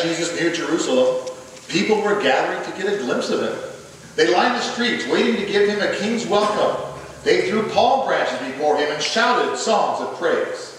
met Jesus near Jerusalem, people were gathering to get a glimpse of him. They lined the streets, waiting to give him a king's welcome. They threw palm branches before him and shouted songs of praise.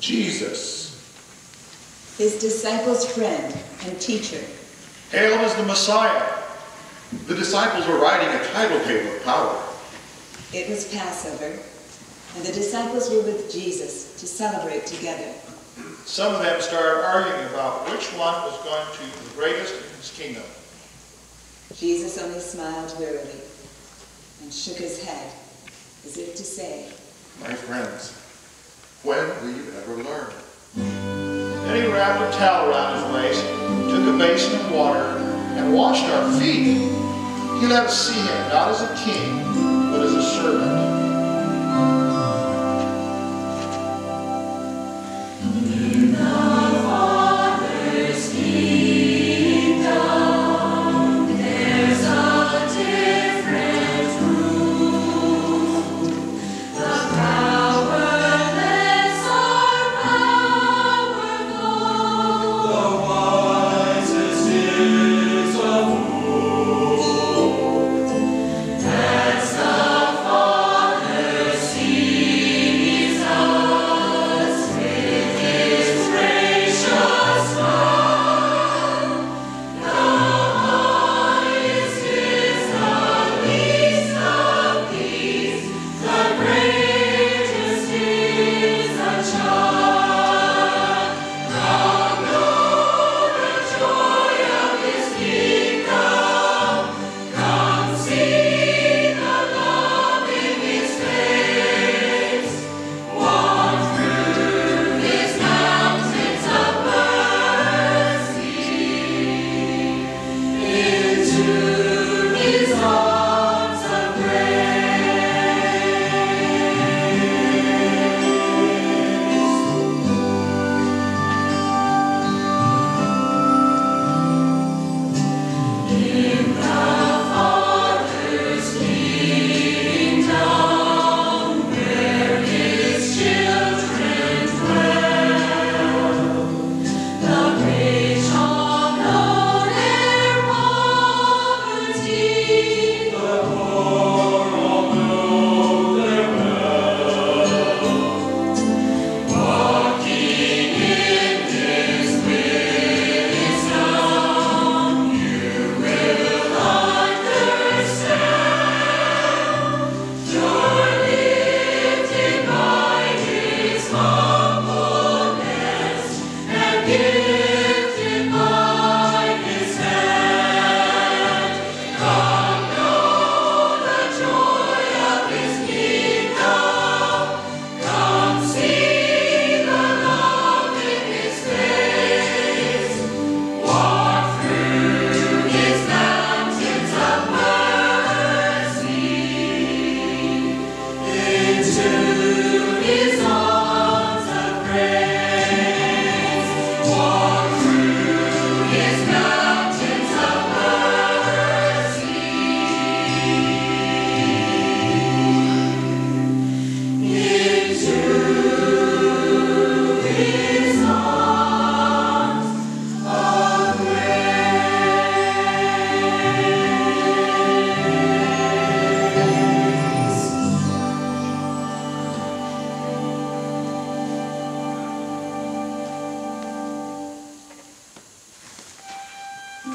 Jesus, his disciples' friend and teacher. Hailed as the Messiah. The disciples were riding a tidal wave of power. It was Passover, and the disciples were with Jesus to celebrate together. Some of them started arguing about which one was going to be the greatest in his kingdom. Jesus only smiled wearily and shook his head as if to say, My friends, when will you ever learn? Then he wrapped a towel around his waist, took a basin of water, and washed our feet. He let us see him not as a king, but as a servant. The one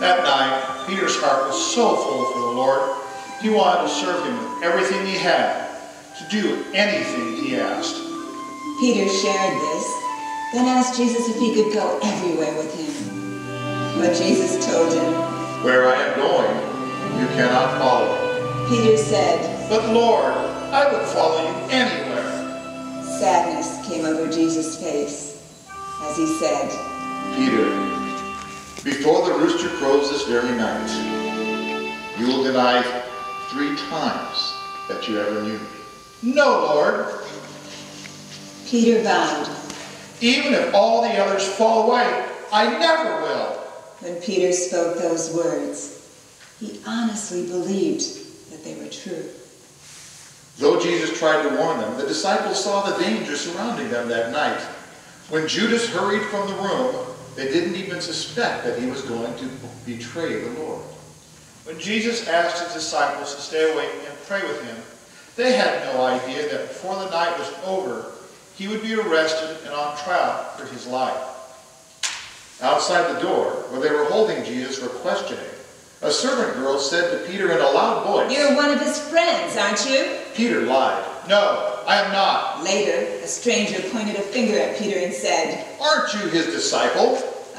That night, Peter's heart was so full for the Lord, he wanted to serve him with everything he had, to do anything he asked. Peter shared this, then asked Jesus if he could go everywhere with him. But Jesus told him, "Where I am going, you cannot follow." Peter said, "But Lord, I would follow you anywhere." Sadness came over Jesus' face as he said, "Peter, before the rooster crows this very night, you will deny 3 times that you ever knew me." "No, Lord." Peter vowed. "Even if all the others fall away, I never will." When Peter spoke those words, he honestly believed that they were true. Though Jesus tried to warn them, the disciples saw the danger surrounding them that night. When Judas hurried from the room, they didn't even suspect that he was going to betray the Lord. When Jesus asked his disciples to stay awake and pray with him, they had no idea that before the night was over, he would be arrested and on trial for his life. Outside the door, where they were holding Jesus for questioning, a servant girl said to Peter in a loud voice, "You're one of his friends, aren't you?" Peter lied. "No, I am not." Later, a stranger pointed a finger at Peter and said, "Aren't you his disciple?"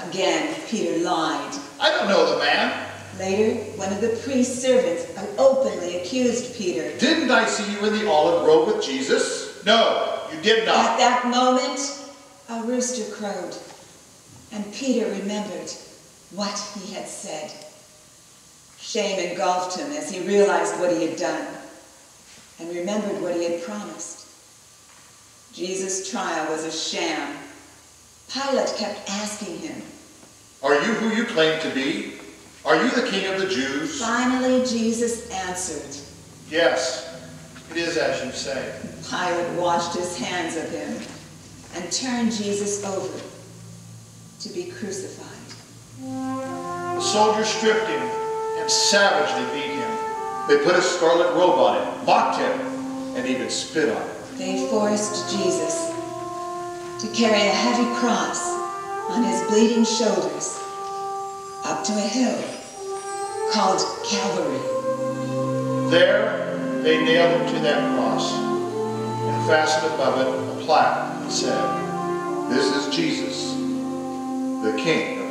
Again, Peter lied. "I don't know the man." Later, one of the priest's servants openly accused Peter. "Didn't I see you in the olive grove with Jesus?" "No, you did not." At that moment, a rooster crowed, and Peter remembered what he had said. Shame engulfed him as he realized what he had done and remembered what he had promised. Jesus' trial was a sham. Pilate kept asking him, "Are you who you claim to be? Are you the king of the Jews?" Finally, Jesus answered. "Yes, it is as you say." Pilate washed his hands of him and turned Jesus over to be crucified. The soldiers stripped him and savagely beat him. They put a scarlet robe on him, mocked him, and even spit on him. They forced Jesus to carry a heavy cross on his bleeding shoulders up to a hill called Calvary. There, they nailed him to that cross and fastened above it a plaque that said, "This is Jesus, the King